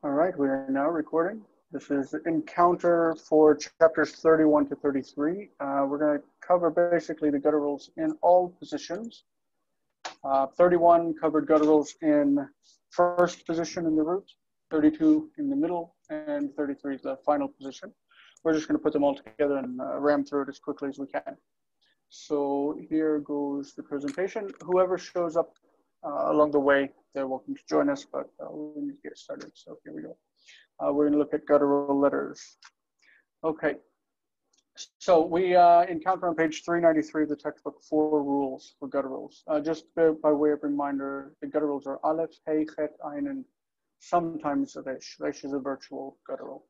All right, we are now recording. This is Encounter for chapters 31 to 33. We're going to cover basically the gutturals in all positions. 31 covered gutturals in first position in the root, 32 in the middle, and 33 is the final position. We're just going to put them all together and ram through it as quickly as we can. So here goes the presentation. Whoever shows up along the way, they're welcome to join us, but we need to get started. So here we go. We're going to look at guttural letters. Okay. So we encounter on page 393 of the textbook 4 rules for gutturals. Just by way of reminder, the gutturals are aleph, hey, chet, ein, and sometimes resh. Resh is a virtual guttural.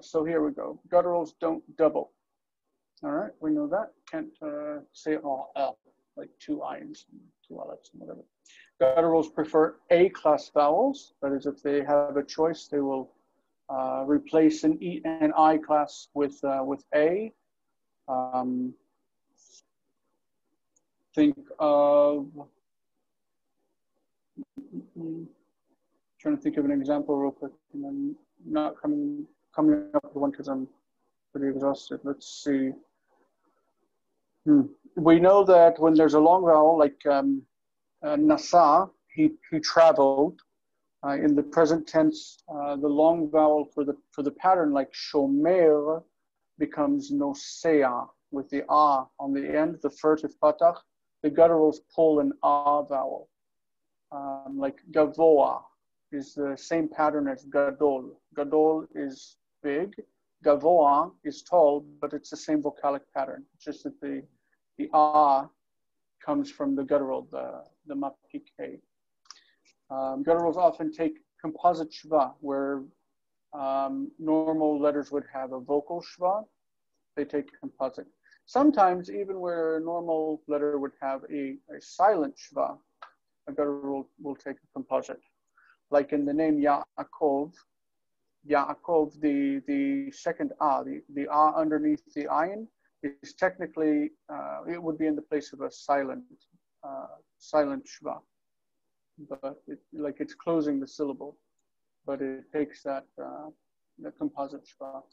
So here we go. Gutturals don't double. All right, we know that. Can't say all L, like two I's, and two Alephs, and whatever. Gutturals prefer A-class vowels. That is, if they have a choice, they will replace an E and I class with A. Think of, trying to think of an example real quick, and I'm not coming up with one because I'm pretty exhausted. Let's see. We know that when there's a long vowel like nasa, he traveled. In the present tense, the long vowel for the pattern like shomer becomes nosea with the a on the end, the furtive patach. The gutturals pull an a vowel. Like gavoa is the same pattern as gadol. Gadol is big. Gavoa is tall, but it's the same vocalic pattern. It's just that the a comes from the guttural, the mapike. Gutturals often take composite shva, where normal letters would have a vocal shva. They take composite. Sometimes even where a normal letter would have a silent shva, a guttural will take a composite. Like in the name Yaakov, the second a, the a underneath the ayin is technically, it would be in the place of a silent shva. But it's closing the syllable, but it takes that the composite shva.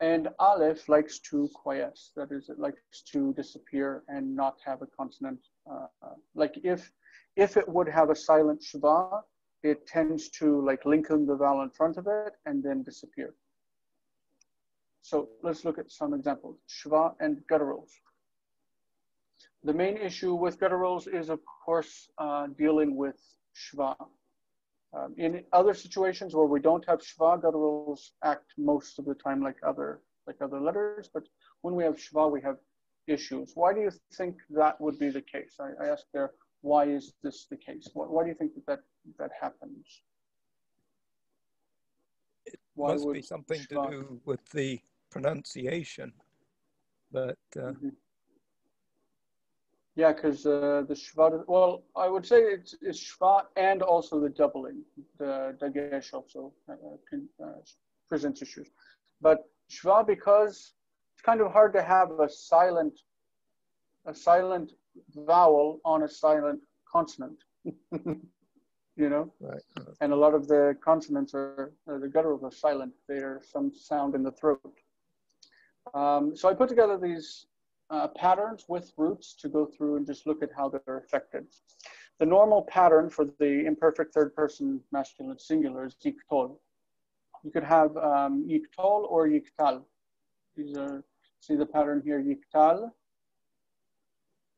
And aleph likes to quiesce. That is, it likes to disappear and not have a consonant. Like if it would have a silent shva, it tends to like lengthen the vowel in front of it and then disappear. So let's look at some examples. Shva and gutturals. The main issue with gutturals is, of course, dealing with shva. In other situations where we don't have shva, gutturals act most of the time like other letters. But when we have shva, we have issues. Why do you think that would be the case? I asked there, why is this the case? Why do you think that happens? It must be something to do with the pronunciation, but yeah, because the shva, well, I would say it's shva and also the doubling. The dagesh also presents issues. But shva, because it's kind of hard to have a silent vowel on a silent consonant. You know? Right. And a lot of the consonants the gutturals are silent. There's some sound in the throat. So I put together these patterns with roots to go through and just look at how they're affected. The normal pattern for the imperfect third person masculine singular is yiktol. You could have yiktol or yiktal. These are, see the pattern here, yiktal,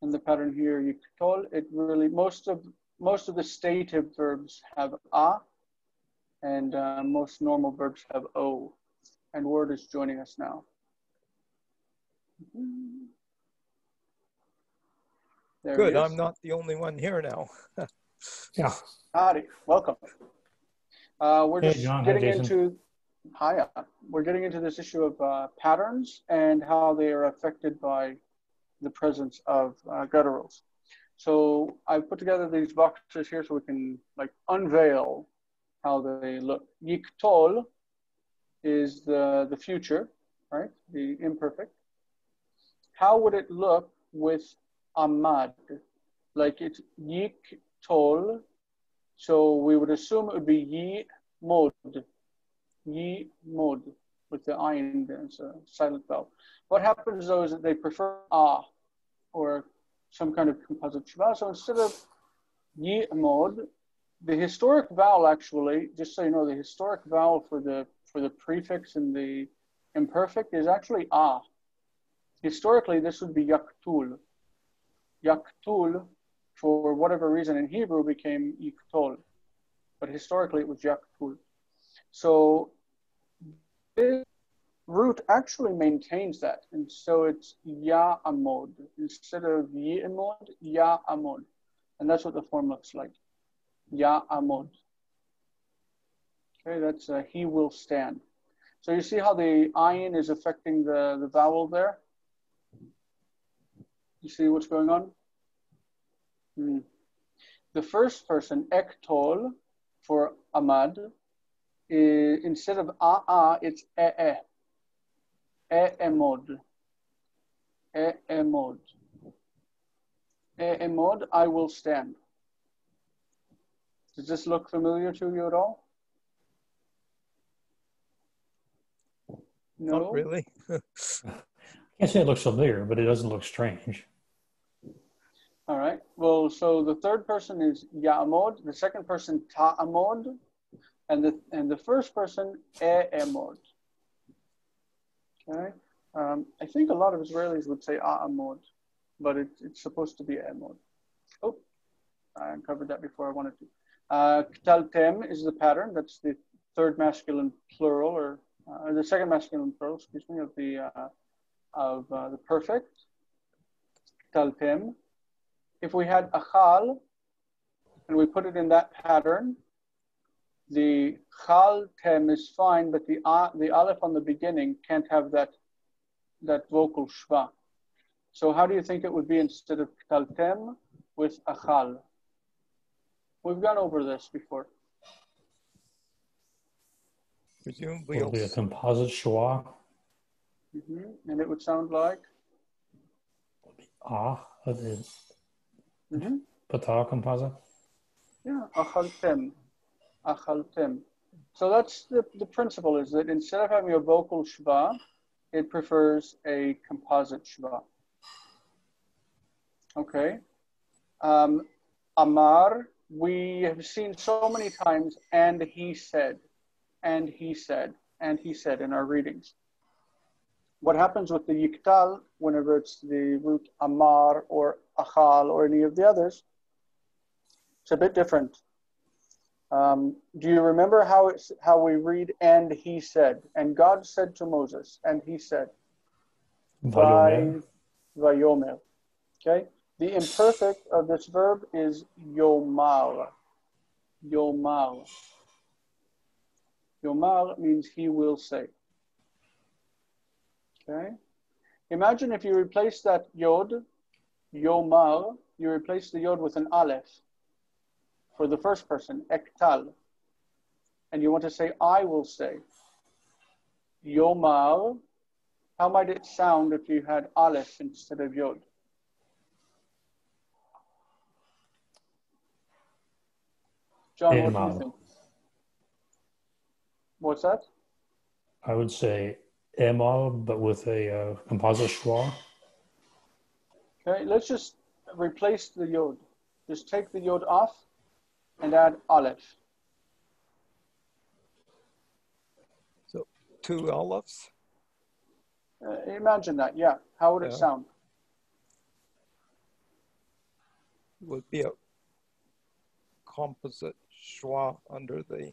and the pattern here, yiktol. It really, most of the stative verbs have a, and most normal verbs have o. And Word is joining us now. There good, I'm not the only one here now. Yeah. Howdy, welcome. We're just John. getting Hi, into, we're getting into this issue of patterns and how they are affected by the presence of gutturals. So I've put together these boxes here so we can like unveil how they look. Yiktol is the future, right? The imperfect. How would it look with amad? Like it's yiktol, so we would assume it would be yi mod, ye mod, with the ayin as a silent vowel. What happens though is that they prefer ah, or some kind of composite shva. So instead of ye mod, the historic vowel actually, just so you know, the historic vowel for the prefix and the imperfect is actually ah. Historically, this would be yaktul. Yaktul, for whatever reason in Hebrew, became yiktol. But historically, it was yaktul. So this root actually maintains that. And so it's ya amod. Instead of ye amod, ya amod. And that's what the form looks like. Ya amod. Okay, that's he will stand. So you see how the ayin is affecting the vowel there? You see what's going on? The first person, ektol, for amad, instead of it's emod. Emod. Emod, I will stand. Does this look familiar to you at all? No? Not really. I can't say it looks familiar, but it doesn't look strange. All right. Well, so the third person is ya'amod, the second person ta'amod, and the first person emod. Okay. I think a lot of Israelis would say a'amod, but it's supposed to be emod. Oh, I uncovered that before I wanted to. Ktaltem is the pattern. That's the third masculine plural, or the second masculine plural, excuse me, of the perfect. Ktaltem. If we had achal and we put it in that pattern, the chal tem is fine, but the aleph on the beginning can't have that vocal shva. So how do you think it would be instead of ktaltem with achal? We've gone over this before. Presumably It'll be a composite schwa. And it would sound like? Patah composite? Yeah, achaltem. Achaltem. So that's the principle, is that instead of having a vocal shva, it prefers a composite shva. Okay. Amar, we have seen so many times, and he said, and he said, and he said in our readings. What happens with the yiktal, whenever it's the root amar or achal or any of the others, it's a bit different. Do you remember how we read, and he said, and God said to Moses, and he said, Vayomer. Vayomer. Okay? The imperfect of this verb is yomar. Yomar. Yomar means he will say. Okay? Imagine if you replace that yod, yomar, you replace the yod with an aleph for the first person, ektal. And you want to say, I will say. Yomar, how might it sound if you had aleph instead of yod? John, what do you think? What's that? I would say emal, but with a composite schwa. Okay, let's just replace the yod. Just take the yod off and add aleph. So 2 olives? Imagine that, yeah. How would it sound? Would be a composite schwa under the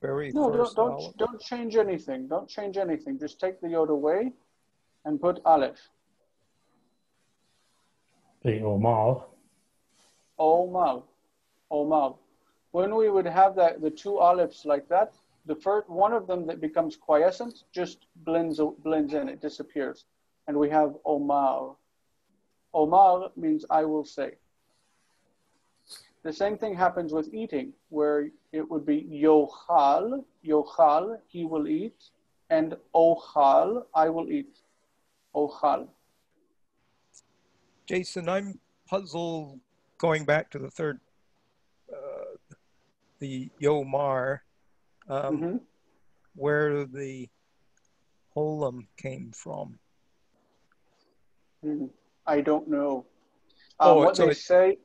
very first olive. Don't change anything. Don't change anything. Just take the yod away and put aleph. The omal. Omal. Omal. When we would have the 2 olives like that, the first one of them that becomes quiescent just blends in, it disappears. And we have omal. Omal means I will say. The same thing happens with eating, where it would be yochal, yochal, he will eat, and ochal, I will eat. Ochal. Jason, I'm puzzled going back to the the Yomar, where the Holam came from. I don't know. What they say,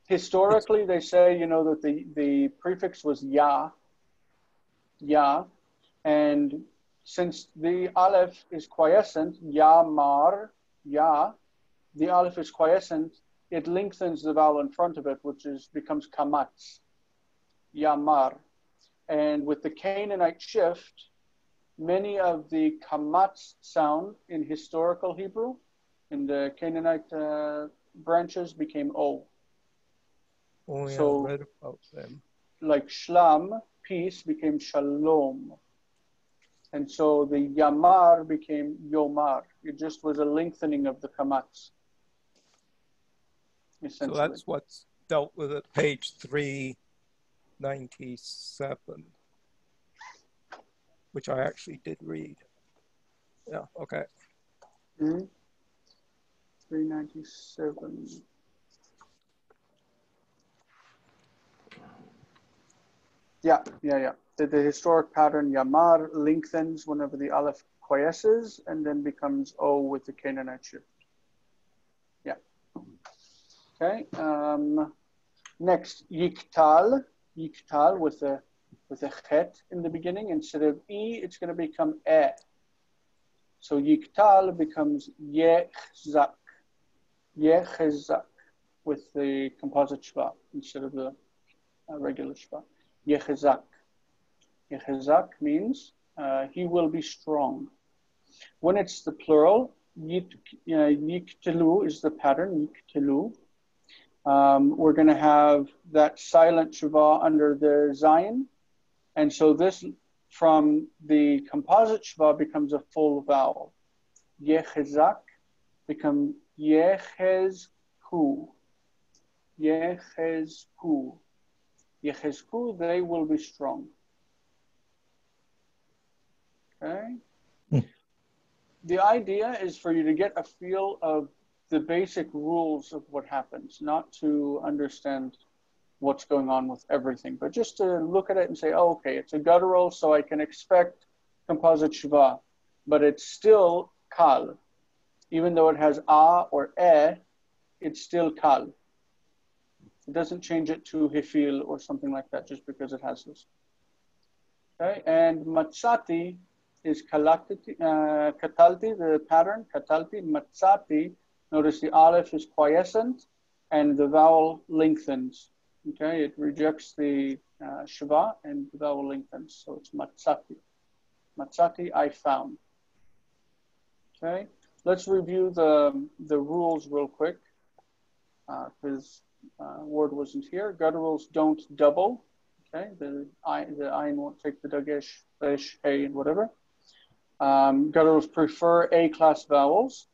historically, they say, you know, that the prefix was ya, and since the aleph is quiescent, yamar, ya, the aleph is quiescent, it lengthens the vowel in front of it, which becomes kamatz, yamar. And with the Canaanite shift, many of the kamatz sound in historical Hebrew, in the Canaanite branches, became O. Oh, yeah, So, I read about them. like shlam, peace, became shalom. And so the yamar became yomar. It just was a lengthening of the kamatz, essentially. So that's what's dealt with at page 397, which I actually did read. Yeah, okay. 397. Yeah. The historic pattern yamar lengthens whenever the aleph quiesces and then becomes O with the Canaanite shift. Yeah. Okay. Next, yiktal with a chet in the beginning. Instead of E, it's going to become E. So yiktal becomes yechzak with the composite shva instead of the regular shva. Yechzak means he will be strong. When it's the plural, yiktelu is the pattern, yiktelu. We're going to have that silent shva under the zayin. And so this, from the composite shva, becomes a full vowel. Yechezak becomes yechezku. Yechezku. Yechezku, they will be strong. Okay? The idea is for you to get a feel of the basic rules of what happens, not to understand what's going on with everything, but just to look at it and say, oh, okay, it's a guttural, so I can expect composite shva, but it's still kal. Even though it has a or e, it's still kal. It doesn't change it to hifil or something like that just because it has this. Okay, and matsati is katalti, the pattern, katalti, matsati. Notice the aleph is quiescent and the vowel lengthens. Okay, it rejects the shva and the vowel lengthens. So it's matsati. Matsati, I found. Okay, let's review the rules real quick because Ward wasn't here. Gutturals don't double. Okay, the ayin won't take the dagesh, resh, hey, and whatever. Gutturals prefer A-class vowels.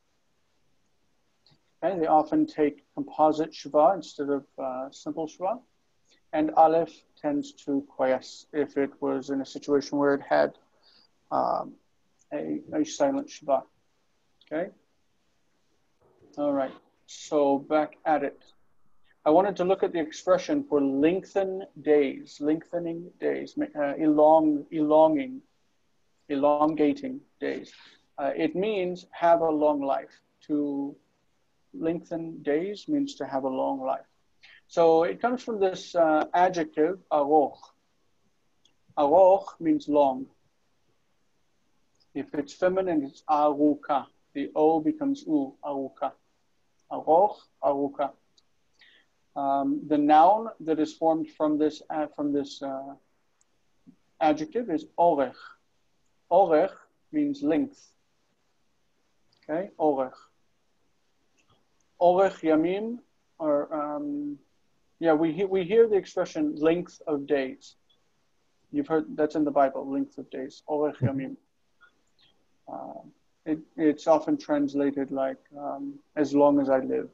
Okay, they often take composite shva instead of simple shva. And aleph tends to quiesce if it was in a situation where it had a silent shva. Okay? All right, so back at it. I wanted to look at the expression for lengthening days, elongating days. It means have a long life. To lengthen days means to have a long life. So it comes from this adjective, aroch. Aroch means long. If it's feminine, it's aruka. The O becomes U, aruka. Aroch, aruka. The noun that is formed from this adjective is orech. Orech means length. Okay, orech. Orech yamim, or we hear the expression length of days. You've heard that's in the Bible, length of days. Orech yamim. It's often translated like as long as I live,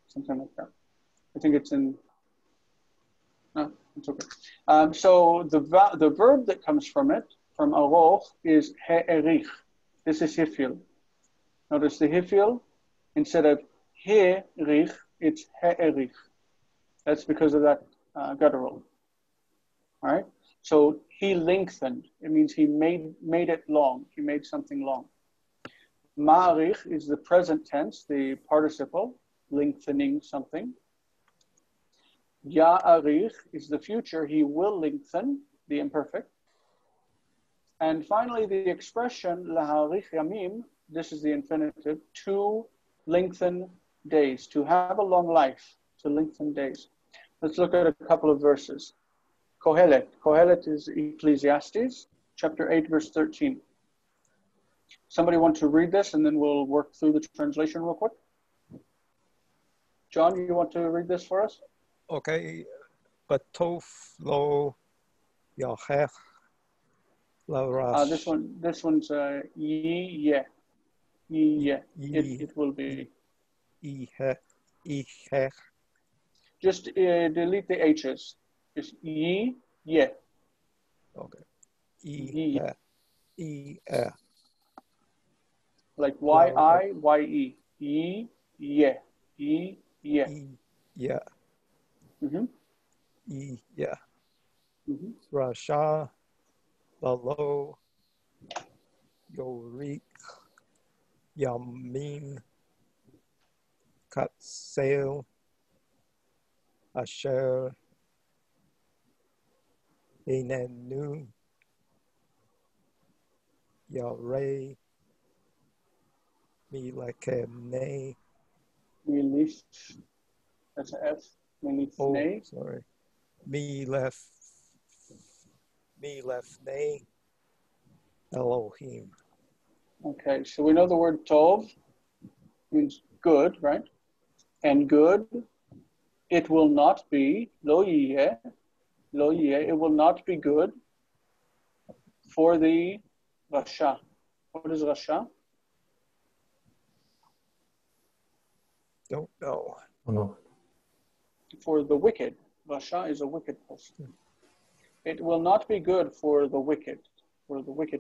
something like that. I think it's in. No, it's okay. So the verb that comes from it, from aroch, is he'erich. This is hifil. Notice the hifil, instead of he'erich, it's he'erich. That's because of that guttural. All right. So he lengthened. It means he made it long. He made something long. Ma'arich is the present tense, the participle, lengthening something. Ya'arich is the future. He will lengthen, the imperfect. And finally, the expression laharich yamim, this is the infinitive, to lengthen days, to have a long life, to lengthen days. Let's look at a couple of verses. Kohelet. Kohelet is Ecclesiastes, chapter 8, verse 13. Somebody want to read this, and then we'll work through the translation real quick? John, you want to read this for us? Okay. Batov lo yachech This one's ye. It will be. Just delete the H's. Just ye. Okay. Like Y-I-Y-E. Ye. Mm-hmm. Rasha Lalo Yorik Yamin Kutz Asher Inenu Yare Milakene Milish. That's an F. Milifne. Sorry. Milefne Elohim. Okay, so we know the word tov means good, right? And good, it will not be, lo yeh, it will not be good for the rasha. What is rasha? Don't know. Oh, no. For the wicked. Rasha is a wicked person. It will not be good for the wicked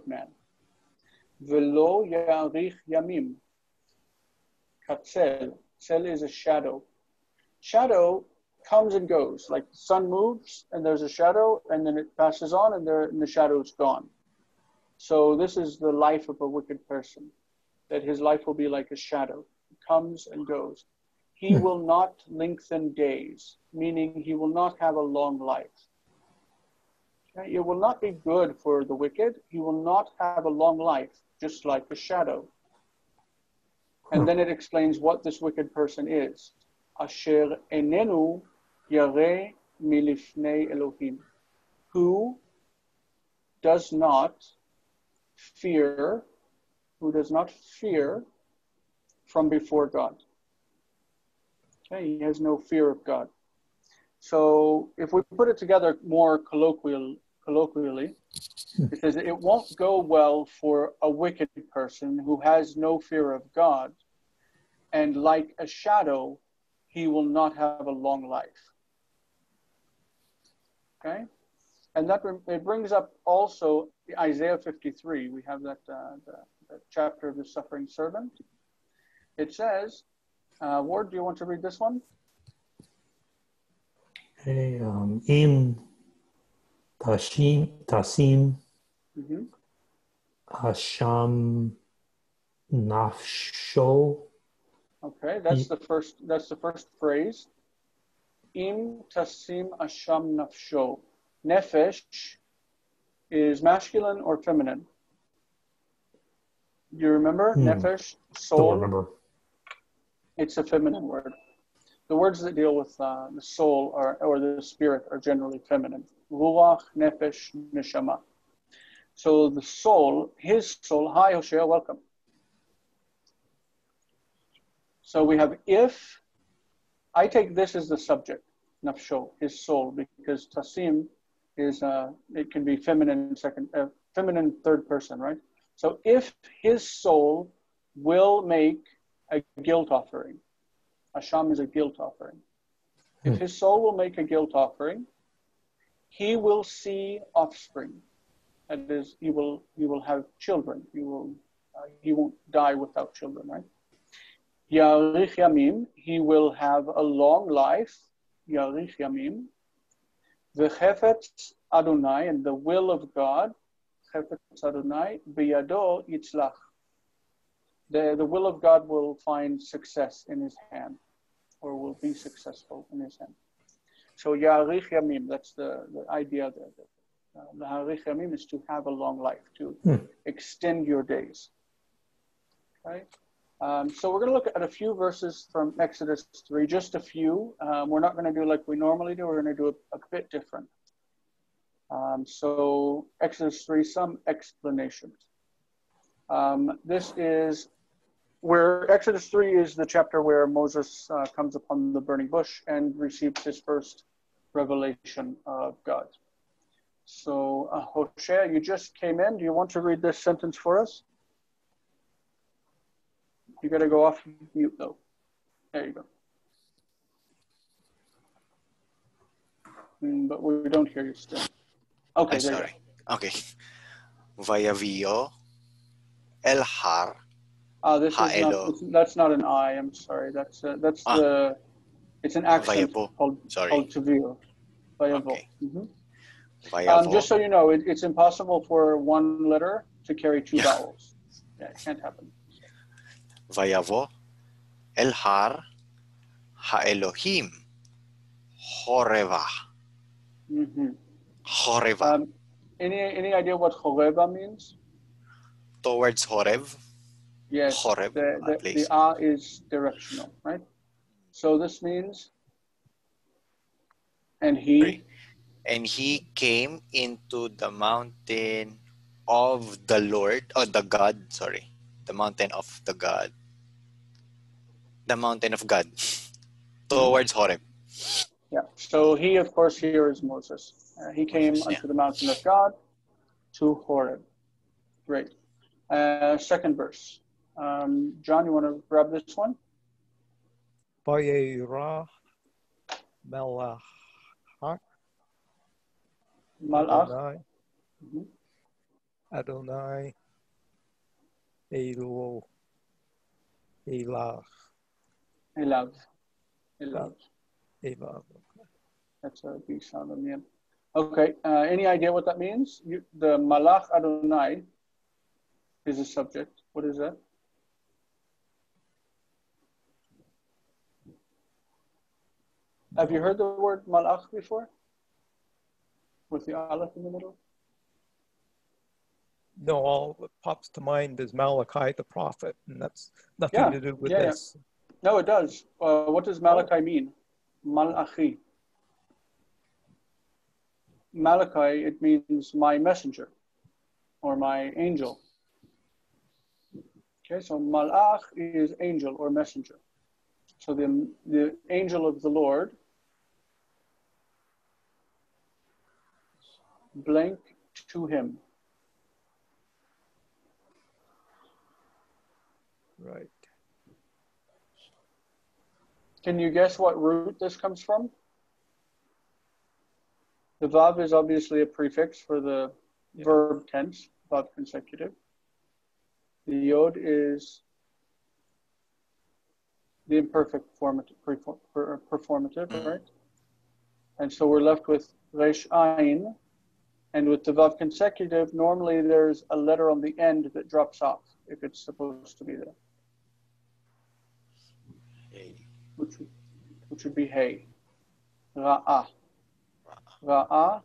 man. Velo yarich yamim. Katzel. Tzel is a shadow. Shadow comes and goes. Like the sun moves and there's a shadow and then it passes on and the shadow is gone. So this is the life of a wicked person. That his life will be like a shadow. It comes and goes. He will not lengthen days, meaning he will not have a long life. Okay? It will not be good for the wicked. He will not have a long life, just like a shadow. And then it explains what this wicked person is. Asher enenu yare milifnei Elohim. Who does not fear from before God. Okay, he has no fear of God. So if we put it together more colloquially, it says it won't go well for a wicked person who has no fear of God, and like a shadow, he will not have a long life. Okay? And that it brings up also Isaiah 53. We have that the chapter of the suffering servant. It says, Ward, do you want to read this one? Okay, im tasim hasham nafsho. Okay, that's the first phrase. Im tasim asham nafsho. Nefesh is masculine or feminine? Do you remember? Nefesh, soul. Don't remember. It's a feminine word. The words that deal with the soul or the spirit are generally feminine. Ruach, nefesh, neshama. So the soul, his soul. Hi, Hoshea, welcome. So we have if. I take this as the subject, nafsho, his soul, because tasim is it can be feminine third person, right? So if his soul will make a guilt offering, asham is a guilt offering. If his soul will make a guilt offering, he will see offspring. That is, he will have children. He won't die without children, right? Yarich yamim, he will have a long life. Yarich yamim. V'chefetz Adonai, and the will of God, chefetz Adonai, biyado yitzlach. The will of God will find success in his hand, or will be successful in his hand. So Ya'arich Yamim, that's the idea there. Ya'arich Yamim is to have a long life, to extend your days. Okay? So we're going to look at a few verses from Exodus 3, just a few. We're not going to do like we normally do. We're going to do a bit different. So Exodus 3, some explanations. This is where Exodus 3 is the chapter where Moses comes upon the burning bush and receives his first revelation of God. So Hosea, you just came in. Do you want to read this sentence for us? You got to go off mute though. There you go. But we don't hear you still. Okay, I'm sorry. Okay. Vayavio El Har. This is that's not an I. I'm sorry. That's it's an accent called Tavio. Vayavo. Okay. Just so you know, it's impossible for one letter to carry two vowels. Yeah, it can't happen. Vayavo El Har HaElohim Horeva. Horeva. Any idea what Horeva means? Towards Horev. Yes, Horeb, the A is directional, right? So this means, and he came into the mountain of the Lord, the mountain of the God. The mountain of God, towards Horeb. Yeah, so he, of course, here is Moses. He came unto the mountain of God, to Horeb. Great. Second verse. John, you want to grab this one? Vayera Malach. Adonai Elav. That's a B sound on the end. Okay. Any idea what that means? The Malach Adonai is a subject. What is that? Have you heard the word Malach before? With the aleph in the middle? No, all that pops to mind is Malachi the prophet, and that's nothing to do with this. Yeah. No, it does. What does Malachi mean? Malachi. Malachi, it means my messenger or my angel. Okay, so Malach is angel or messenger. So the angel of the Lord, blank to him. Right. Can you guess what root this comes from? The vav is obviously a prefix for the verb tense, vav consecutive. The yod is the imperfect performative, right? And so we're left with resh ayin. And with the vav consecutive, normally there's a letter on the end that drops off if it's supposed to be there. Which would be hey. Ra'ah. Ra'ah,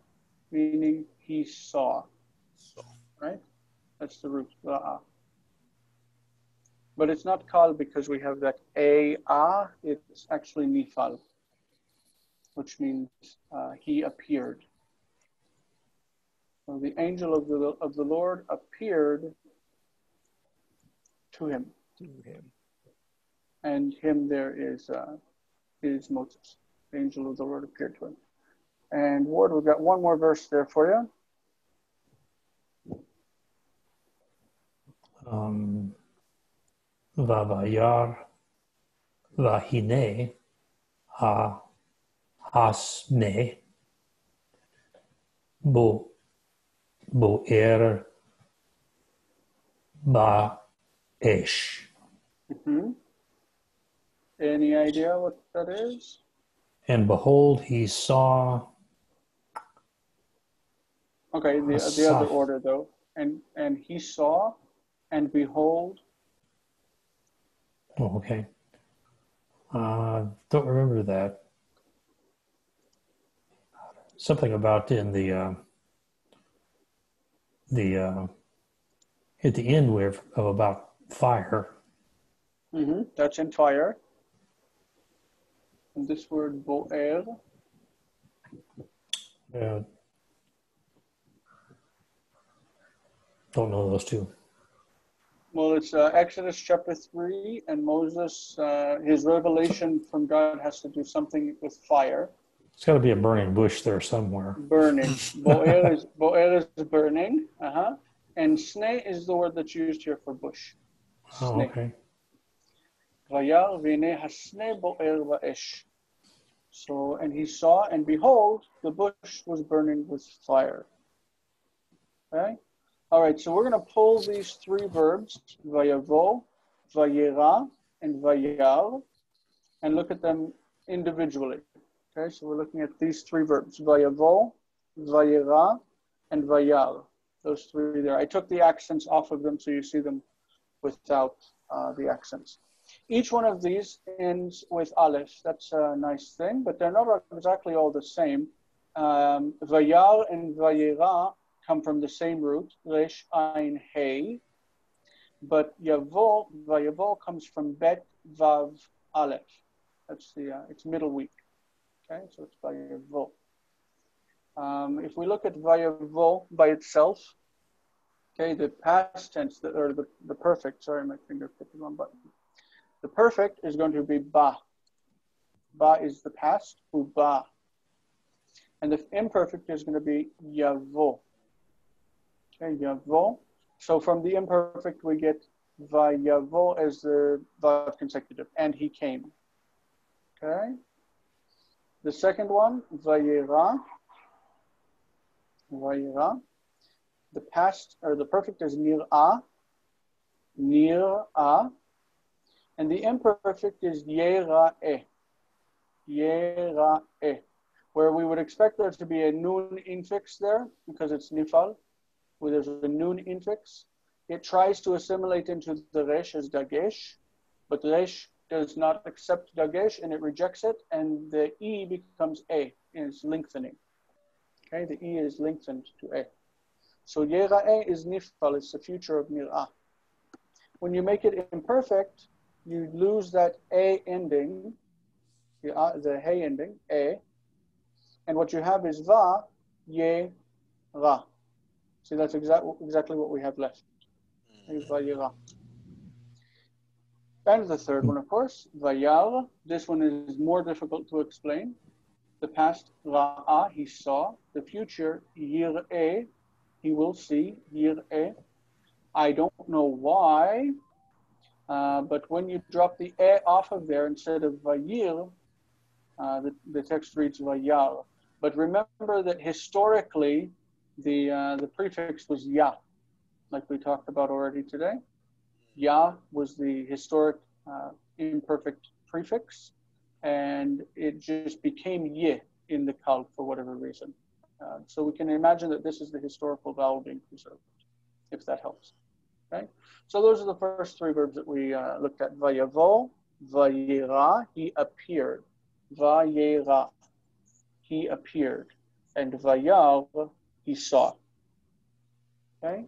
meaning he saw. Right? That's the root, ra'ah. But it's not kal because we have that a-ah, it's actually nifal, which means he appeared. So the angel of the Lord appeared to him. And him there is Moses. The angel of the Lord appeared to him. And Ward, we've got one more verse there for you. Vavayar Vahine Hasne Boer Ba'esh. Any idea what that is? And behold, he saw Okay, the other order though. And he saw, and behold. Oh, okay. Don't remember that. Something about in the at the end of about fire. Mm-hmm. That's in fire. And this word bo'er. Don't know those two. Well, it's Exodus chapter 3, and Moses, his revelation from God has to do something with fire. It's got to be a burning bush there somewhere. Burning. Bo'er is burning. And sneh is the word that's used here for bush. Oh, Sneh. okay. Vayar v'nei hasneh bo'er va'esh. So, and he saw, and behold, the bush was burning with fire. Okay? All right, so we're going to pull these three verbs, vayavo, vayera, and vayar, and look at them individually. Okay, so we're looking at these three verbs, vayavo, vayera, and vayar. Those three there. I took the accents off of them so you see them without the accents. Each one of these ends with aleph. That's a nice thing, but they're not exactly all the same. Vayar and vayera come from the same root, resh, ayin, hey, but vayavo comes from bet, vav, aleph. That's it's middle week. Okay, so it's vayavo. If we look at vayavo by itself, okay, the past tense, or the perfect, sorry, my finger hit the wrong button. The perfect is going to be ba. Ba is the past, uba. And the imperfect is going to be yavo. Okay, yavo. So from the imperfect, we get vayavo as the vav consecutive, and he came. Okay. The second one, vayera. Vayera. The past, or the perfect is nir'a. Nir'a. And the imperfect is yera'eh. Yera'eh. Where we would expect there to be a nun infix there, because it's nifal, where there's a nun infix. It tries to assimilate into the resh as dagesh, but resh does not accept dagesh and it rejects it, and the e becomes a, is lengthening. Okay, the e is lengthened to a. So yera'eh is nifal, it's the future of nir'ah. When you make it imperfect, you lose that a ending, the hey ending, a, and what you have is va, ye, ra. See, that's exactly what we have left. Va, ye, ra. And the third one, of course, vayar. This one is more difficult to explain. The past, ra'a, he saw. The future, yir'eh, he will see, yir'eh. I don't know why, but when you drop the e off of there instead of vayir, the text reads vayar. But remember that historically, the prefix was ya, like we talked about already today. Ya was the historic imperfect prefix, and it just became ye in the kal for whatever reason. So we can imagine that this is the historical vowel being preserved, if that helps. Okay, so those are the first three verbs that we looked at. Vayavo, vayera, he appeared. Vayera, he appeared. And vayar, he saw. Okay?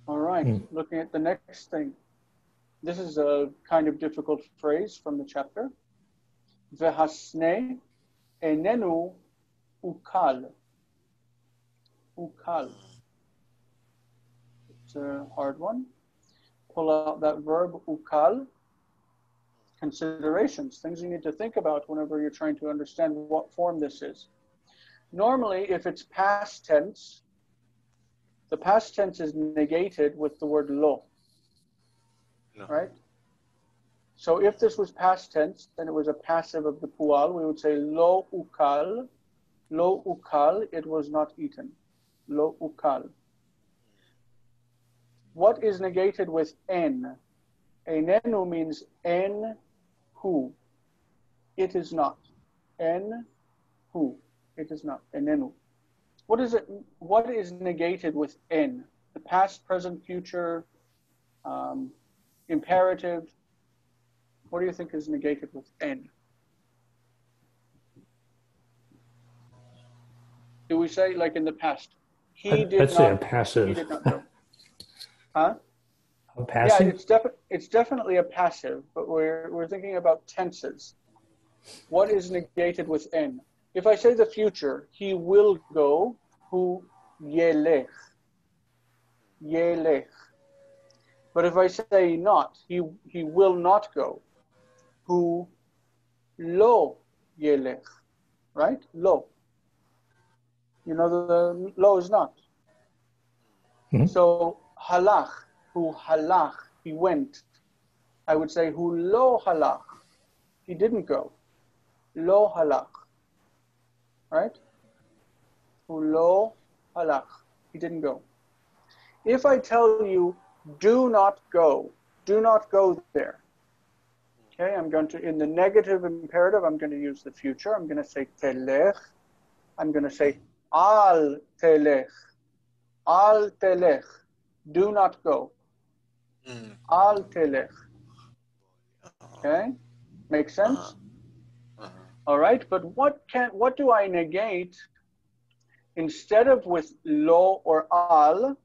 All right, looking at the next thing. This is a kind of difficult phrase from the chapter. Vehasne enenu ukal. Ukal. It's a hard one. Pull out that verb ukal. Considerations, things you need to think about whenever you're trying to understand what form this is. Normally, if it's past tense, the past tense is negated with the word lo. No. Right? So if this was past tense, then it was a passive of the pual, we would say lo ukal. Lo ukal, it was not eaten. Lo ukal. What is negated with en? Enenu means en who. It is not. En who. It is not. Enenu. What is it? What is negated with N? The past, present, future, imperative. What do you think is negated with N? Do we say, like in the past, I'd say a passive. he did not go? Huh? A passive? Yeah, it's definitely a passive, but we're thinking about tenses. What is negated with N? If I say the future, he will go, hu yelech. Yelech. But if I say not, he will not go, hu lo yelech. Right? Lo. You know the lo is not. Mm-hmm. So halach, hu halach, he went. I would say hu lo halach, he didn't go. Lo halach. Right? Hu lo halach, he didn't go. If I tell you, do not go there. Okay, I'm going to, in the negative imperative, I'm going to use the future. I'm going to say telech. I'm going to say al telech. Al telech. Do not go. Al telech. Okay, makes sense? All right, but what do I negate instead of with lo or al?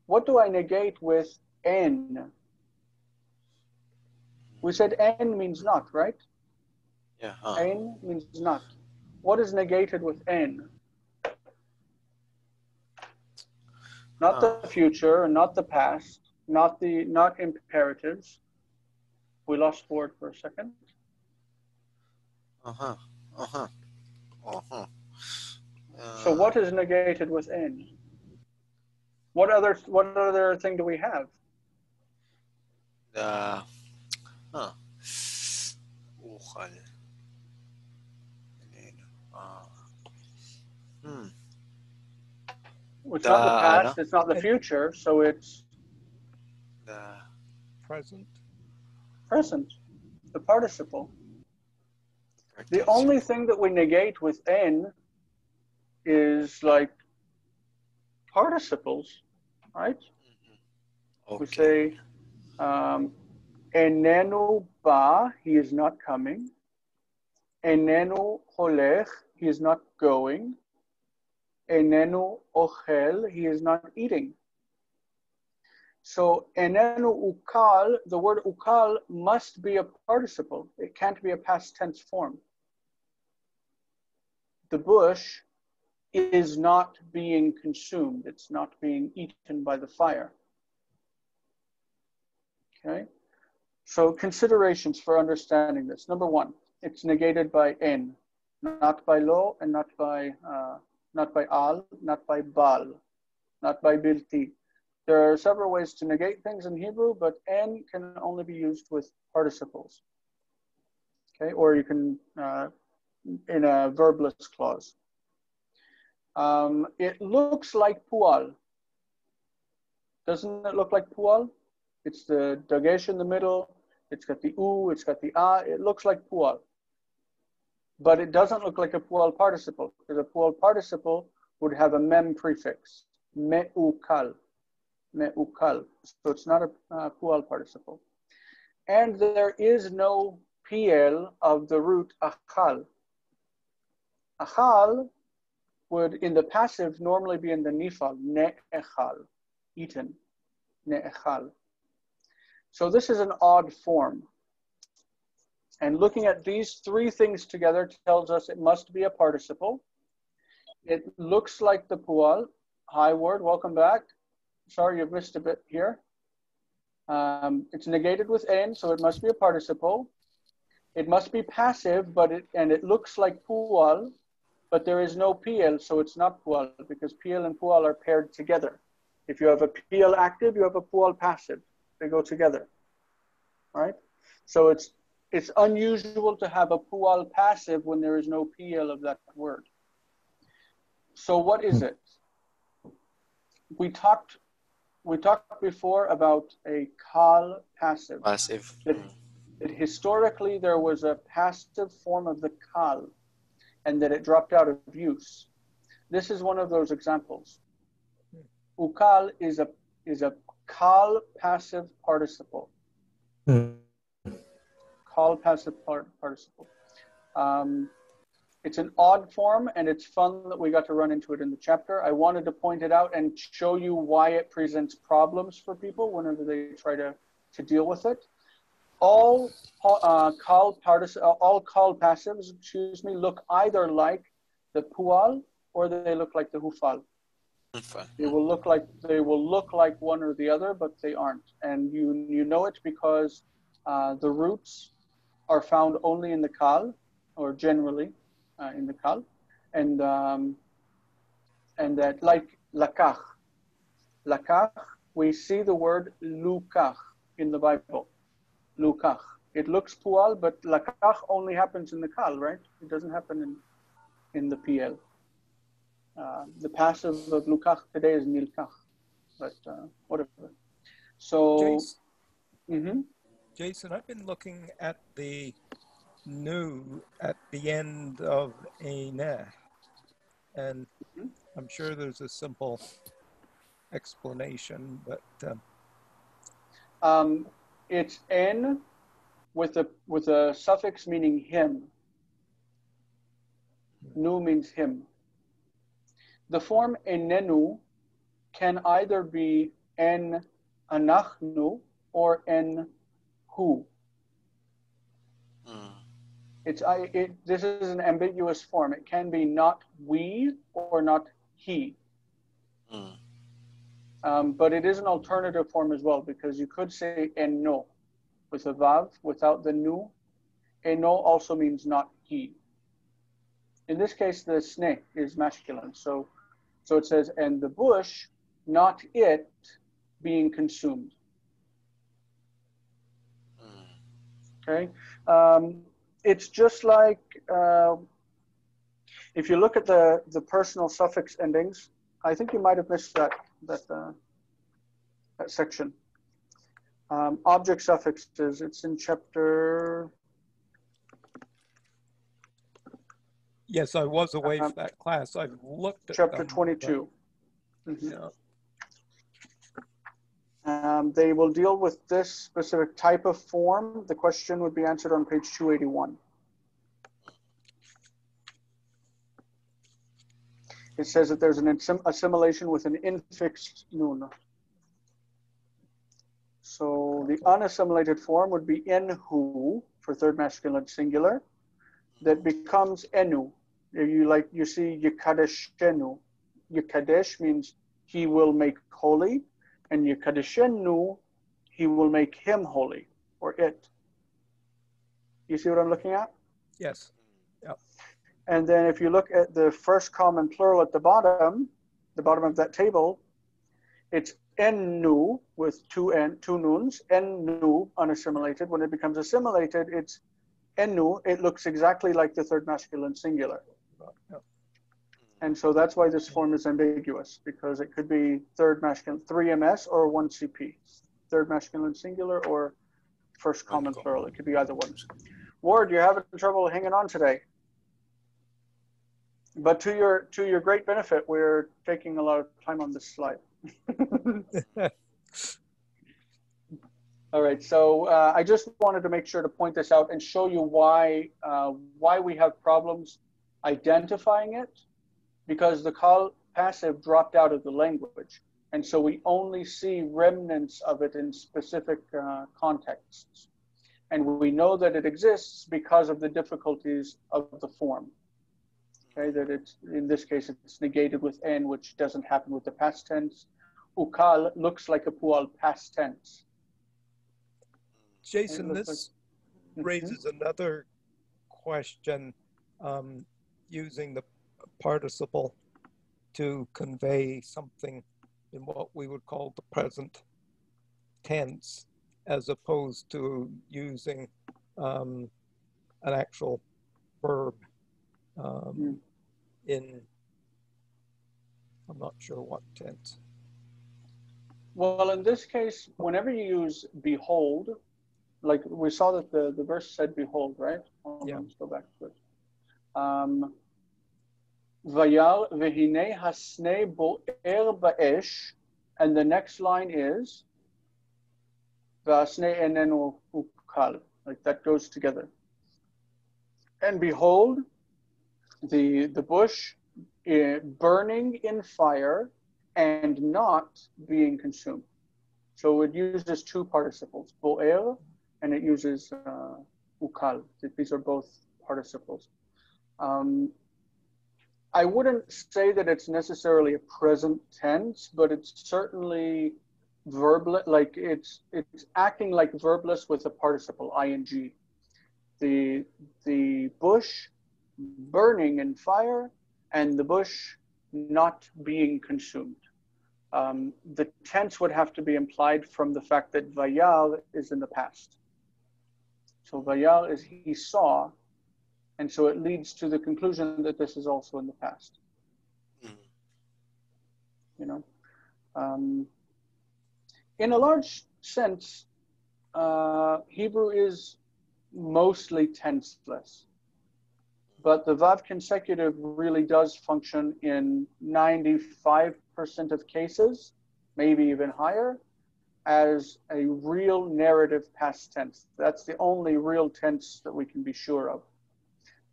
What do I negate with n? We said n means not, right? Yeah. N means not. What is negated with n? Not the future, not the past, not imperatives. We lost word for a second. So what is negated with n? What other thing do we have? It's not the past, it's not the future, so it's the present. Present, the participle. The only thing that we negate with n is like participles, right? Okay. We say, enenu ba, he is not coming. Enenu holech, he is not going. Enenu ochel, he is not eating. So enenu ukal, the word ukal must be a participle. It can't be a past tense form. The bush is not being consumed. It's not being eaten by the fire. Okay? So considerations for understanding this. Number one, it's negated by n, not by lo, and not by al, not by bal, not by bilti. There are several ways to negate things in Hebrew, but n can only be used with participles. Okay, or you can in a verbless clause. It looks like pual. Doesn't it look like pual? It's the dagesh in the middle. It's got the u, it's got the a. It looks like pual. But it doesn't look like a pual participle, because a pual participle would have a mem prefix. Me'ukal. Me'ukal. So it's not a pual participle. And there is no PL of the root achal. Achal would, in the passive, normally be in the nifal, ne'echal, eaten, ne'echal. So this is an odd form. And looking at these three things together tells us it must be a participle. It looks like the pual. Hi, word, welcome back. Sorry, you've missed a bit here. It's negated with n, so it must be a participle. It must be passive, and it looks like pual, but there is no PL, so it's not pual, because PL and pual are paired together. If you have a PL active, you have a pual passive. They go together, right? So it's unusual to have a pual passive when there is no PL of that word. So what is it? We talked before about a kal passive. Passive. That historically there was a passive form of the kal, and that it dropped out of use. This is one of those examples. Ukal is a kal passive participle. Kal passive participle. It's an odd form, and it's fun that we got to run into it in the chapter. I wanted to point it out and show you why it presents problems for people whenever they try to deal with it. All kal passives, look either like the pual or they look like the hufal. They will look like one or the other, but they aren't. And you know it because the roots are found only in the kal, or generally in the kal, and that, like lakach. Lakach, we see the word lukach in the Bible. Lukach. It looks pual, but lakach only happens in the kal, right? It doesn't happen in the PL. The passive of lukach today is nilkach, but whatever. So, Jason, I've been looking at the nu at the end of eineh, and I'm sure there's a simple explanation, but it's n with a suffix meaning him. Nu means him. The form enenu can either be en anachnu or en hu. This is an ambiguous form. It can be not we or not he. But it is an alternative form as well, because you could say enno with a vav without the nu. Enno also means not he. In this case, the snake is masculine. So it says, and the bush, not it, being consumed. Okay. It's just like, if you look at the personal suffix endings, I think you might have missed that section. Object suffixes, it's in chapter... Yes, I was away from that class. I've looked at chapter them, 22. But, yeah. They will deal with this specific type of form. The question would be answered on page 281. It says that there's an assimilation with an infixed nun. So the unassimilated form would be enhu for third masculine singular. That becomes enu. You see yikadeshenu. Yikadesh means he will make holy, and yikadeshenu, he will make him holy, or it. You see what I'm looking at? Yes. Yep. And then if you look at the first common plural at the bottom of that table, it's ennu with two nuns, ennu unassimilated. When it becomes assimilated, it's ennu. It looks exactly like the third masculine singular. Yep. And so that's why this form is ambiguous, because it could be third masculine, 3ms or 1CP, third masculine singular or first common plural. It could be either one. Ward, you're having trouble hanging on today. But to your great benefit, we're taking a lot of time on this slide. All right, so I just wanted to make sure to point this out and show you why we have problems identifying it, because the kal passive dropped out of the language. And so we only see remnants of it in specific contexts. And we know that it exists because of the difficulties of the form. Okay, that it's, in this case, it's negated with n, which doesn't happen with the past tense. Ukal looks like a pual past tense. Jason, this raises another question, using the participle to convey something in what we would call the present tense, as opposed to using an actual verb in, I'm not sure what tense. Well, in this case, whenever you use behold, like we saw that the verse said behold, right? Yeah. Let's go back to it. Vayar vehine hasne bo'er ba'esh. And the next line is V'asne enenu ukal. Like that goes together. And behold, the bush burning in fire and not being consumed. So it uses two participles, bo'er, and it uses ukal. These are both participles. I wouldn't say that it's necessarily a present tense, but it's certainly verbless, like it's acting like verbless with a participle, ing. The bush burning in fire and the bush not being consumed. The tense would have to be implied from the fact that vayar is in the past. So vayar is he saw, and so it leads to the conclusion that this is also in the past. You know, in a large sense, Hebrew is mostly tenseless. But the Vav consecutive really does function in 95% of cases, maybe even higher, as a real narrative past tense. That's the only real tense that we can be sure of.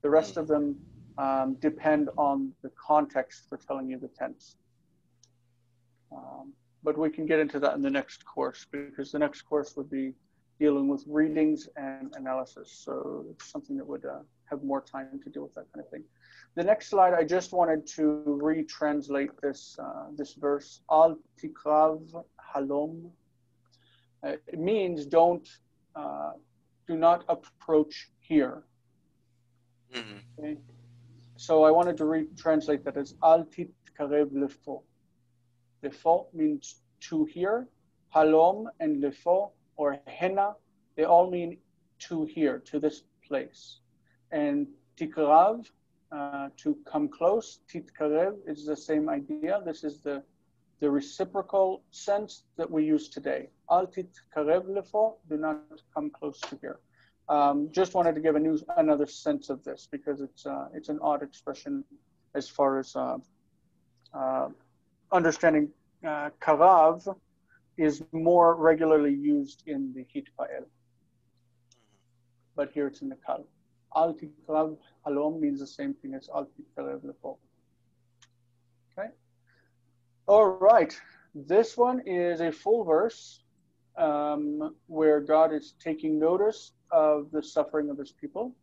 The rest of them depend on the context for telling you the tense. But we can get into that in the next course, because the next course would be dealing with readings and analysis. So it's something that would have more time to deal with that kind of thing. The next slide, I just wanted to retranslate this this verse. Al tikrav halom. It means do not approach here. Okay? So I wanted to retranslate that as Al titkarev lefo. Lefo means to here. Halom and lefo or hena, they all mean to here, to this place. And tikrav, to come close, titkarev is the same idea. This is the reciprocal sense that we use today. Al titkarev lefo, do not come close to here. Just wanted to give another sense of this, because it's an odd expression as far as understanding karav is more regularly used in the hitpael. But here it's in the kal. Al tikrav halom means the same thing as al titkarev lefo. Okay. All right. This one is a full verse where God is taking notice of the suffering of his people.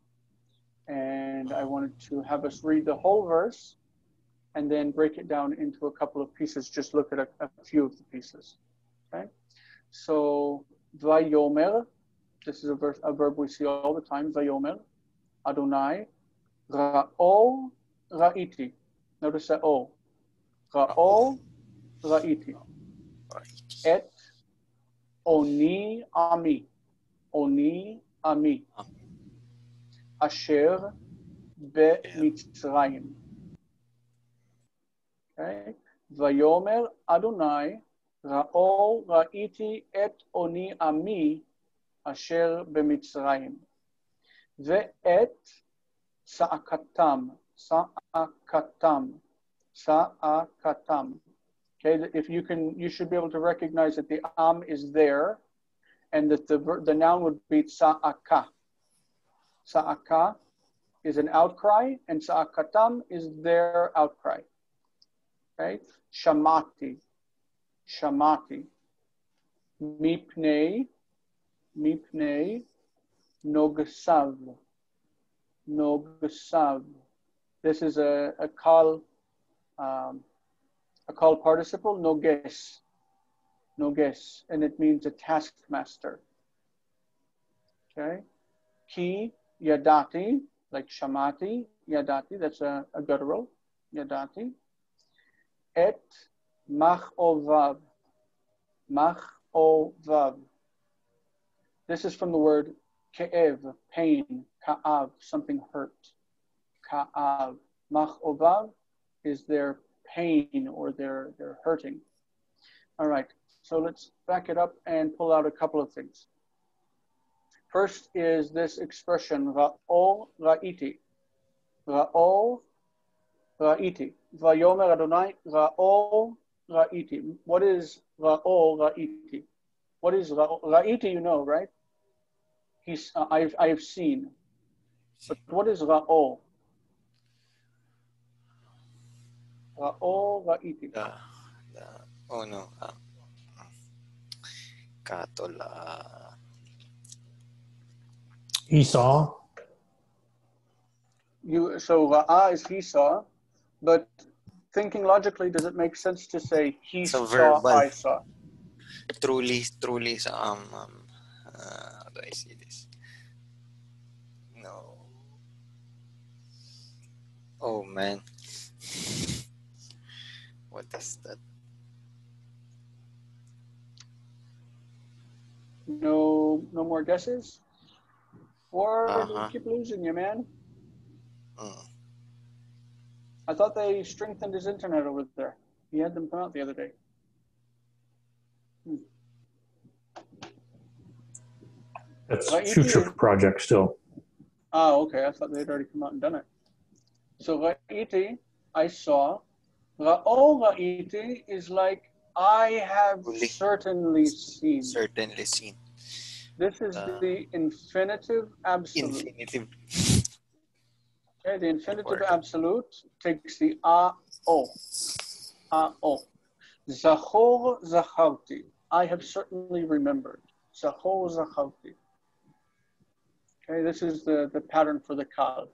And I wanted to have us read the whole verse and then break it down into a couple of pieces. Just look at a few of the pieces. Okay. So, vayomer, this is a verb we see all the time. Vayomer, Adonai, ra'o, ra'iti. Notice that o. Ra'o, ra'iti. Et, oni, ami. Oni, ami. Asher, be-mitzrayim. Okay. Vayomer, Adonai, Ra'o ra'iti et oni ami asher b'mitzrayim. Ve'et sa'akatam. Okay, if you should be able to recognize that the am is there, and that the noun would be sa'aka. Sa'aka is an outcry, and sa'akatam is their outcry. Okay, shamati. Shamati. Mipnei nogasav. This is a call participle, noges, and it means a taskmaster. Okay. Ki yadati, like shamati, yadati, that's a guttural, yadati. Et mach-ovav. This is from the word ke'ev, pain, ka'av, something hurt. Ka'av. Mach-ovav is their pain or their hurting. All right, so let's back it up and pull out a couple of things. First is this expression, ra'o ra'iti. Ra'o Ra'iti. Vayomer Adonai ra'o ra'iti. What is ra'o ra'iti? What is ra'o? Ra'iti, you know, right? I've seen. But what is ra'o? Ra'o ra'iti. Oh no. Katol. Esau. So ra'a is he saw, but thinking logically, does it make sense to say he So saw, verbal. I saw? Truly. How do I see this? No. Oh man. What is that? No more guesses? Or we keep losing you, man. I thought they strengthened his internet over there. He had them come out the other day. That's Ra'iti future project still. Oh, okay. I thought they'd already come out and done it. So ra'iti, I saw. Ra'o ra'iti is like I have certainly seen. Certainly seen. This is the infinitive absolute. Infinitive. Okay, the infinitive absolute takes the a-o. A-o. Zachor zacharti. I have certainly remembered. Zachor zacharti. Okay, this is the pattern for the kal.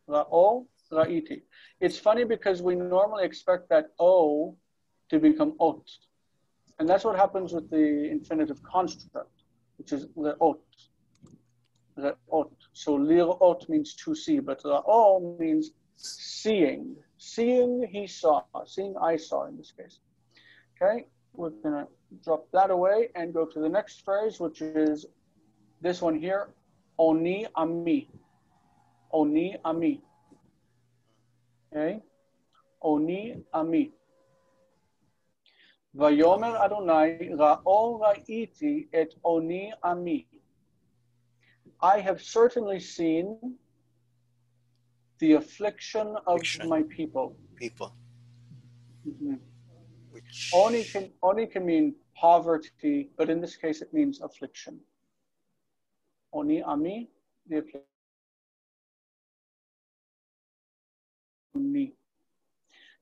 Ra'o ra'iti. It's funny because we normally expect that o to become ot. And that's what happens with the infinitive construct, which is re'ot. Re'ot. So lir'ot means to see, but ra'o means seeing. Seeing he saw. Seeing I saw in this case. Okay, we're going to drop that away and go to the next phrase, which is this one here. Oni ami. Oni ami. Okay. Oni ami. Vayomer Adonai ra'o ra'iti et oni ami. I have certainly seen the affliction of my people. Mm-hmm. Which Oni can mean poverty, but in this case it means affliction. Oni ami, the affliction.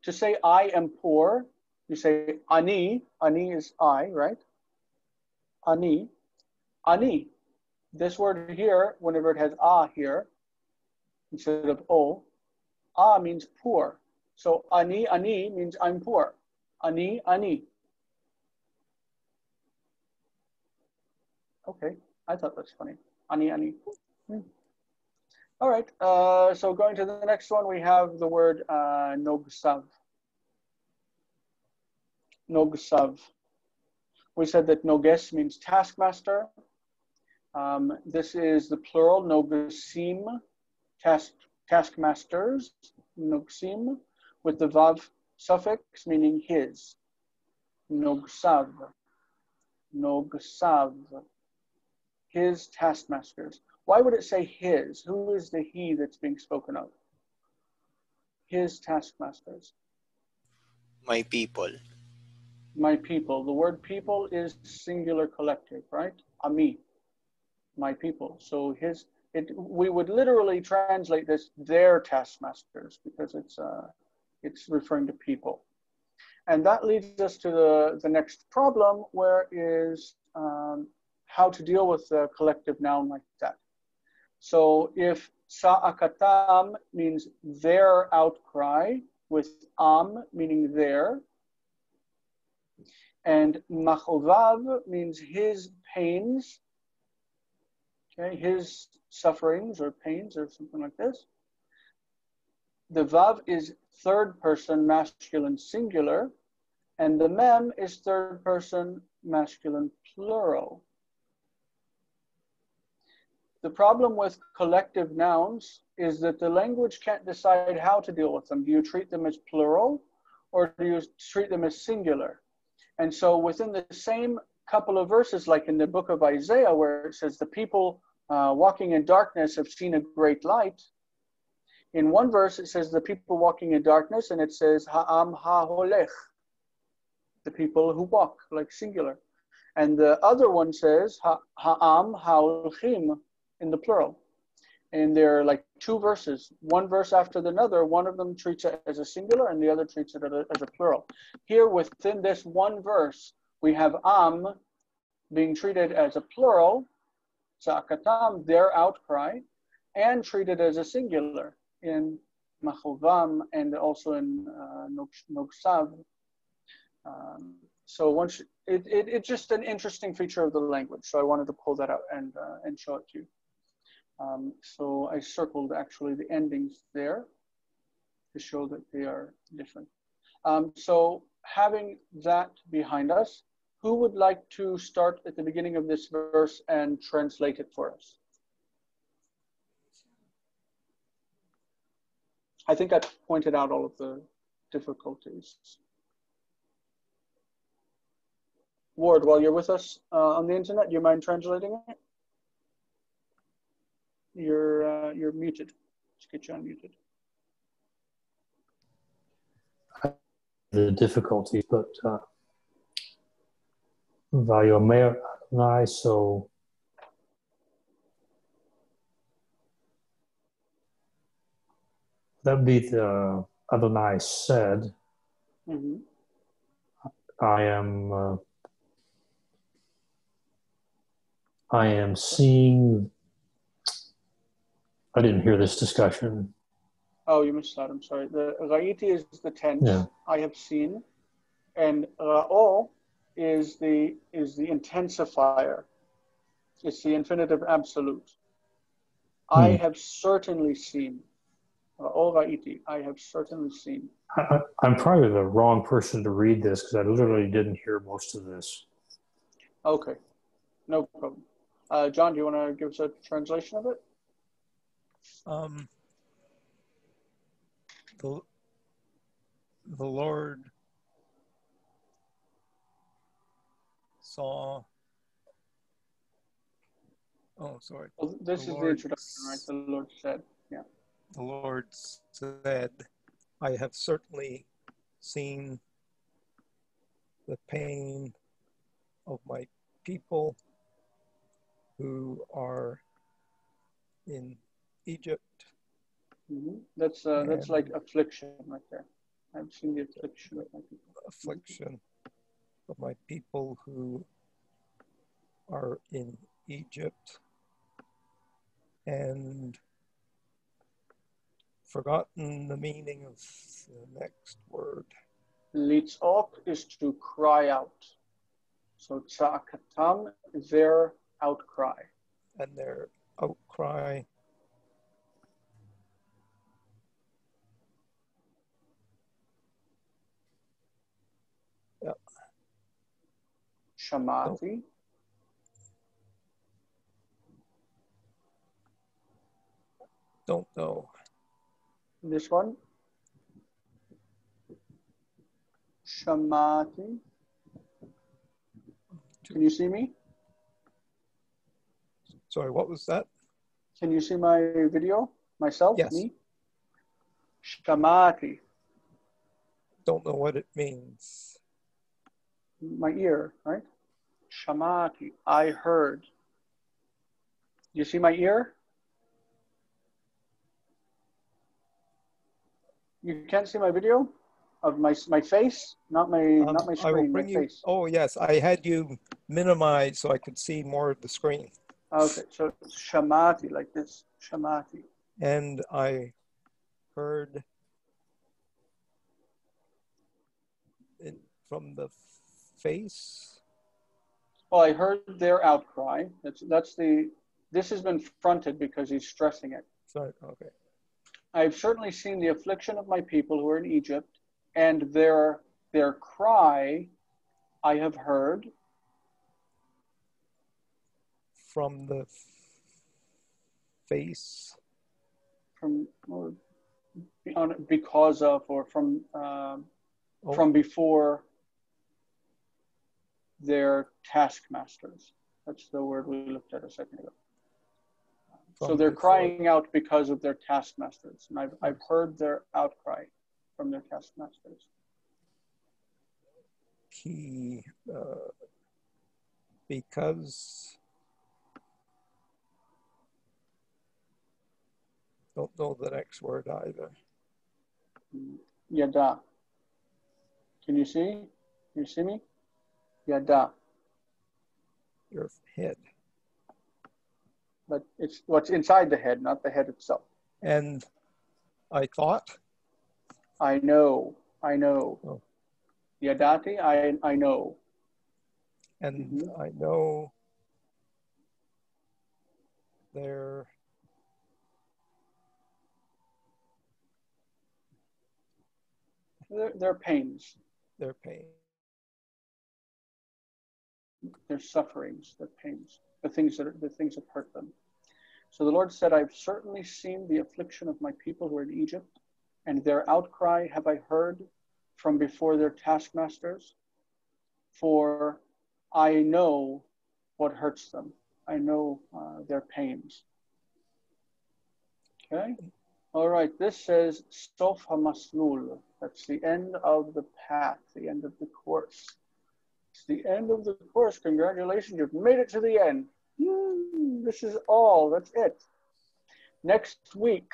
To say I am poor, you say ani. Ani is I, right? Ani. Ani. This word here, whenever it has a here, instead of o, a means poor. So ani means I'm poor. Ani. Okay, I thought that's funny. Ani. All right, so going to the next one, we have the word nogsav. Nogsav. We said that noges means taskmaster. This is the plural, nogesim, taskmasters, nogsim, with the vav suffix meaning his. Nogsav. His taskmasters. Why would it say his? Who is the he that's being spoken of? His taskmasters. My people. My people. The word people is singular collective, right? Ami. My people. So we would literally translate this their taskmasters because it's referring to people. And that leads us to the next problem, where is how to deal with a collective noun like that. So if sa'akatam means their outcry, with am meaning their, and machovav means his pains, okay, his sufferings or pains or something like this. The vav is third person masculine singular, and the mem is third person masculine plural. The problem with collective nouns is that the language can't decide how to deal with them. Do you treat them as plural or do you treat them as singular? And so within the same couple of verses, like in the book of Isaiah, where it says the people walking in darkness have seen a great light, In one verse, it says the people walking in darkness, and it says ha'am ha'holech, the people who walk, like singular. And the other one says ha'am ha'olchim, in the plural. And there are like two verses, one verse after another. One of them treats it as a singular, and the other treats it as a plural. Here, within this one verse, we have am being treated as a plural, tza'akatam, their outcry, and treated as a singular in machovam and also in noksav. So once it's just an interesting feature of the language. So I wanted to pull that out and show it to you. So I circled actually the endings there to show that they are different. So having that behind us, who would like to start at the beginning of this verse and translate it for us? I think I pointed out all of the difficulties. Ward, while you're with us on the internet, do you mind translating it? You're muted. Let's get you unmuted. The difficulties, but Vayomer Adonai, so that would be the Adonai said, Mm-hmm. I am seeing. I didn't hear this discussion. Oh, you missed that. I'm sorry. The Ra'iti is the tense. Yeah. I have seen, and Ra'o is the intensifier. It's the infinitive absolute. I have certainly seen. Ra'o Ra'iti. I have certainly seen. I'm probably the wrong person to read this because I literally didn't hear most of this. Okay, no problem. John, do you want to give us a translation of it? The Lord saw. Oh, sorry. Well, this is the introduction, right? The Lord said, yeah. The Lord said, I have certainly seen the pain of my people who are in Egypt. Mm-hmm. That's like affliction right there. I've seen the affliction of my people. Affliction of my people who are in Egypt, and forgotten the meaning of the next word. Litzok is to cry out. So tza'akatam is their outcry. And their outcry Shamati. Don't know. This one. Shamati. Can you see me? Sorry, what was that? Can you see my video? Myself? Yes. Me? Shamati. Don't know what it means. My ear, right? Shamati. I heard. You see my ear? You can't see my video of my face, not my screen. I will bring my you. face. Oh yes, I had you minimized so I could see more of the screen. Okay, so it's shamati, like this. Shamati. And I heard it from the face. Well, I heard their outcry. This has been fronted because he's stressing it. Sorry, okay. I've certainly seen the affliction of my people who are in Egypt, and their cry I have heard. From the face. From, or because of, or from before their taskmasters. That's the word we looked at a second ago. So from they're before. crying out because of their taskmasters. And I've heard their outcry from their taskmasters. Key, because, don't know the next word either. Yada. Can you see? Can you see me? Yada. Your head. But it's what's inside the head, not the head itself. And I thought. I know. I know. Oh. Yadati, I know. And I know their pains, their pain. their sufferings, their pains, the things that hurt them. So the Lord said, I've certainly seen the affliction of my people who are in Egypt, and their outcry have I heard from before their taskmasters, for I know what hurts them. I know their pains. Okay? All right, this says Sof HaMaslul. That's the end of the path, the end of the course. It's the end of the course. Congratulations, you've made it to the end. This is all, that's it. Next week,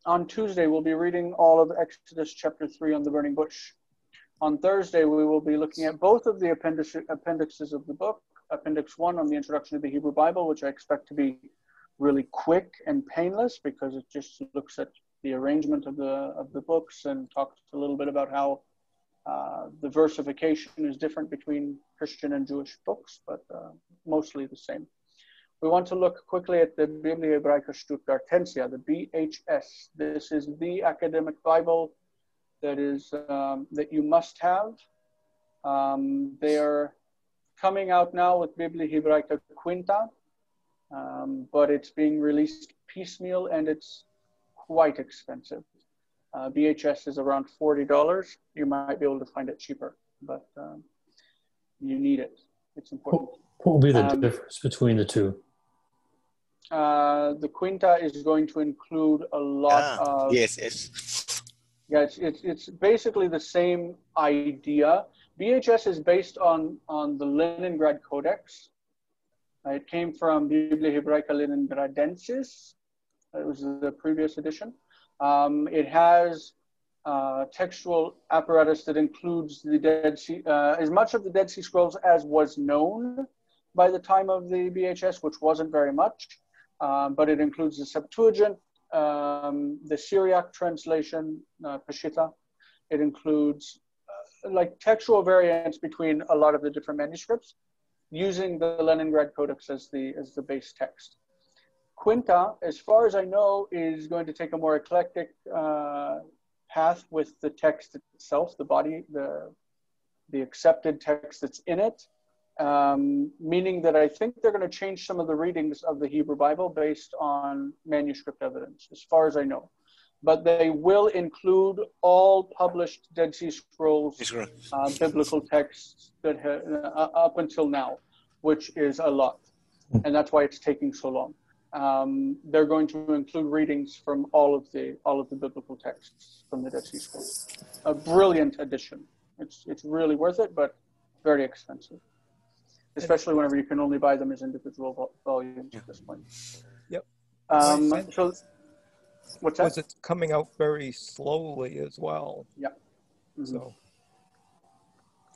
on Tuesday, we'll be reading all of Exodus chapter 3 on the burning bush. On Thursday, we will be looking at both of the appendixes of the book. Appendix 1 on the introduction to the Hebrew Bible, which I expect to be really quick and painless because it just looks at the arrangement of the books and talks a little bit about how the versification is different between Christian and Jewish books, but mostly the same. We want to look quickly at the Biblia Hebraica Stuttgartensia, the BHS. This is the academic Bible that is that you must have. They are coming out now with Biblia Hebraica Quinta, but it's being released piecemeal and it's quite expensive. BHS is around $40. You might be able to find it cheaper, but you need it. It's important. What will be the difference between the two? The Quinta is going to include a lot of... Yes. Yeah, it's basically the same idea. BHS is based on the Leningrad Codex. It came from Biblia Hebraica Leningradensis. It was the previous edition. It has textual apparatus that includes the Dead Sea, as much of the Dead Sea Scrolls as was known by the time of the BHS, which wasn't very much, but it includes the Septuagint, the Syriac translation, Peshitta. It includes like textual variants between a lot of the different manuscripts, using the Leningrad Codex as the base text. Quinta, as far as I know, is going to take a more eclectic path with the text itself, the body, the accepted text that's in it, meaning that I think they're going to change some of the readings of the Hebrew Bible based on manuscript evidence, as far as I know. But they will include all published Dead Sea Scrolls, biblical texts that up until now, which is a lot. And that's why it's taking so long. They're going to include readings from all of the biblical texts from the Dead Sea Scrolls. A brilliant addition. It's really worth it, but very expensive, especially whenever you can only buy them as individual volumes at this point. Yep. So, what's that? Was it coming out very slowly as well? Yeah. Mm-hmm. So.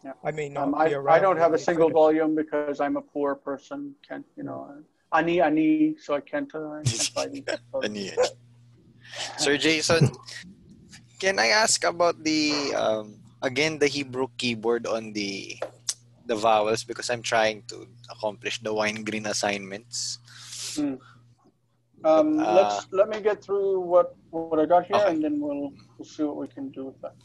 Yeah. I mean, I don't have a single volume because I'm a poor person. Can't Ani, so I can't buy these. Sir Jason, can I ask about the again the Hebrew keyboard on the vowels, because I'm trying to accomplish the wine green assignments. Let me get through what I got here, okay. And then we'll see what we can do with that.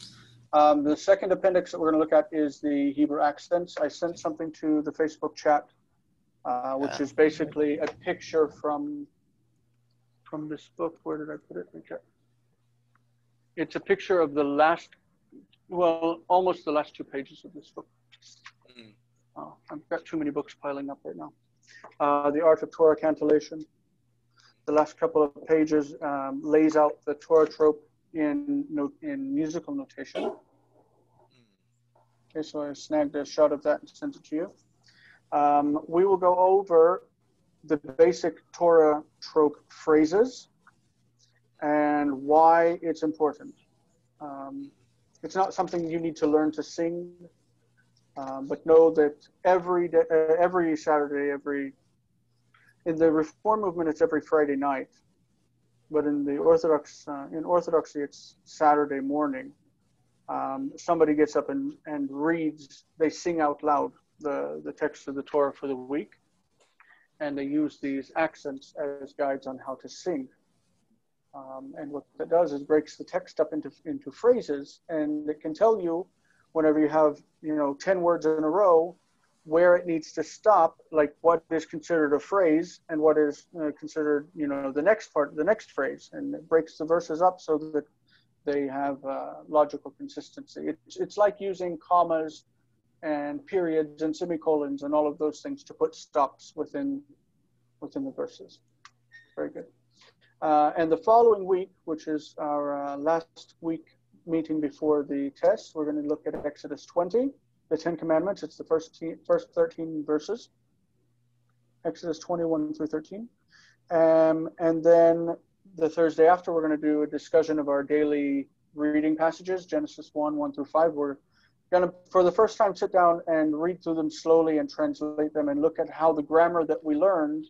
The second appendix that we're going to look at is the Hebrew accents. I sent something to the Facebook chat, which is basically a picture from this book. Where did I put it? Okay. It's a picture of the last, well, almost the last 2 pages of this book. I've got too many books piling up right now. The Art of Torah Cantillation. the last couple of pages lays out the Torah trope in musical notation. Okay, so I snagged a shot of that and sent it to you. We will go over the basic Torah trope phrases and why it's important. It's not something you need to learn to sing, but know that every day, every Saturday, in the Reform movement, it's every Friday night, but in the Orthodoxy, it's Saturday morning. Somebody gets up and reads, they sing out loud the text of the Torah for the week, and they use these accents as guides on how to sing. And what that does is breaks the text up into phrases, and it can tell you whenever you have 10 words in a row where it needs to stop, like what is considered a phrase and what is considered the next phrase, and it breaks the verses up so that they have logical consistency. It's like using commas and periods and semicolons and all of those things to put stops within the verses. Very good. And the following week, which is our last week meeting before the test, we're going to look at Exodus 20, the 10 Commandments. It's the first 13 verses, Exodus 21 through 13. And then the Thursday after, we're going to do a discussion of our daily reading passages, Genesis 1 through 5. We're going to, for the first time, sit down and read through them slowly and translate them and look at how the grammar that we learned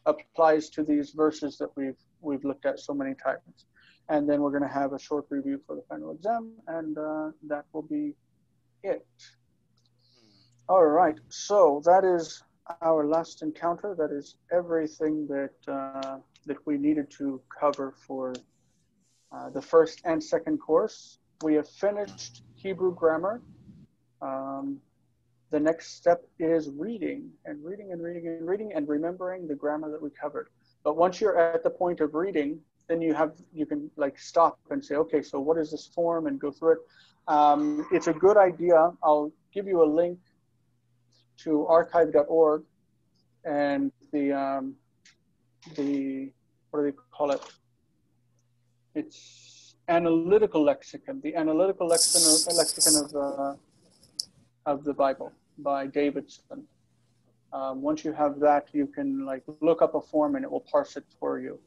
applies to these verses that we've looked at so many times. And then we're going to have a short review for the final exam, and that will be it. All right, so that is our last encounter. That is everything that we needed to cover for the first and second course. We have finished Hebrew grammar. The next step is reading and remembering the grammar that we covered. But once you're at the point of reading, then you can like stop and say, okay, so what is this form, and go through it. It's a good idea. I'll give you a link to archive.org and the what do they call it? It's analytical lexicon, the analytical lexicon of the Bible by Davidson. Once you have that, you can like look up a form and it will parse it for you.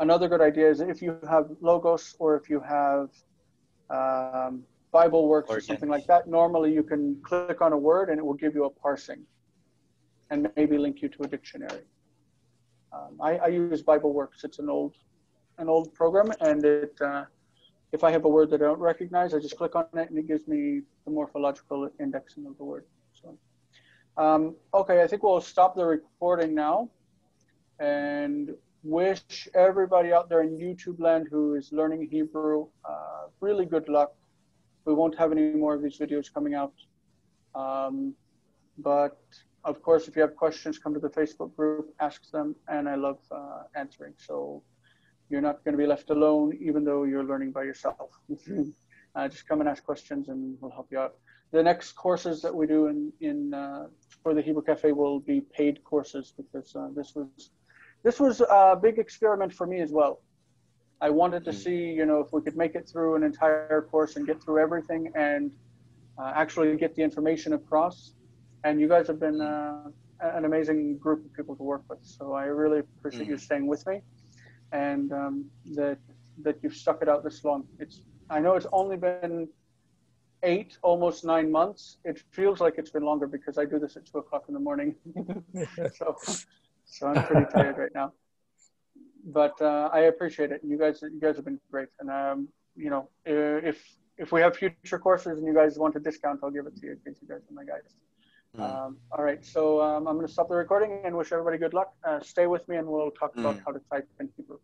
Another good idea is if you have Logos or if you have Bible Works or something like that, normally you can click on a word and it will give you a parsing and maybe link you to a dictionary. I use Bible Works. It's an old program, and if I have a word that I don't recognize, I just click on it and it gives me the morphological indexing of the word. So, okay, I think we'll stop the recording now and wish everybody out there in YouTube land who is learning Hebrew really good luck. We won't have any more of these videos coming out. But of course, if you have questions, come to the Facebook group, ask them, and I love answering. So you're not going to be left alone, even though you're learning by yourself. Just come and ask questions, and we'll help you out. The next courses that we do for the Hebrew Cafe will be paid courses, because this was a big experiment for me as well. I wanted to see, if we could make it through an entire course and get through everything and actually get the information across. And you guys have been an amazing group of people to work with. So I really appreciate you staying with me, and that you've stuck it out this long. I know it's only been 8, almost 9 months. It feels like it's been longer because I do this at 2 o'clock in the morning. So I'm pretty tired right now. But I appreciate it. You guys have been great. And if we have future courses and you guys want a discount, I'll give it to you in case you guys are my guys. All right, so I'm going to stop the recording and wish everybody good luck. Stay with me and we'll talk about how to type in Hebrew.